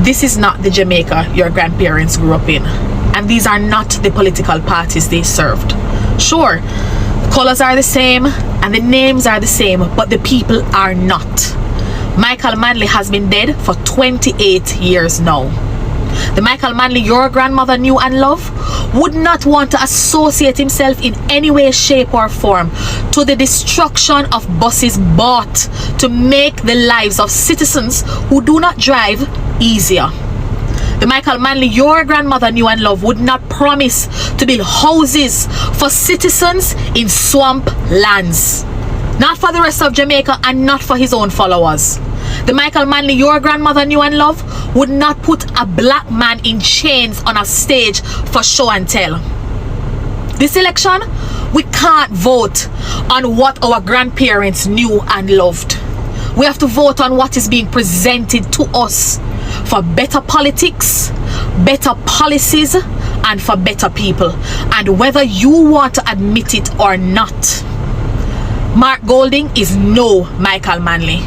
This is not the Jamaica your grandparents grew up in, and these are not the political parties they served. Sure, the colors are the same and the names are the same, but the people are not. Michael Manley has been dead for 28 years now. The Michael Manley your grandmother knew and loved would not want to associate himself in any way, shape or form to the destruction of buses bought to make the lives of citizens who do not drive easier. The Michael Manley your grandmother knew and loved would not promise to build houses for citizens in swamp lands. Not for the rest of Jamaica and not for his own followers. The Michael Manley your grandmother knew and loved would not put a black man in chains on a stage for show and tell. This election, we can't vote on what our grandparents knew and loved. We have to vote on what is being presented to us for better politics, better policies, and for better people. And whether you want to admit it or not, Mark Golding is no Michael Manley.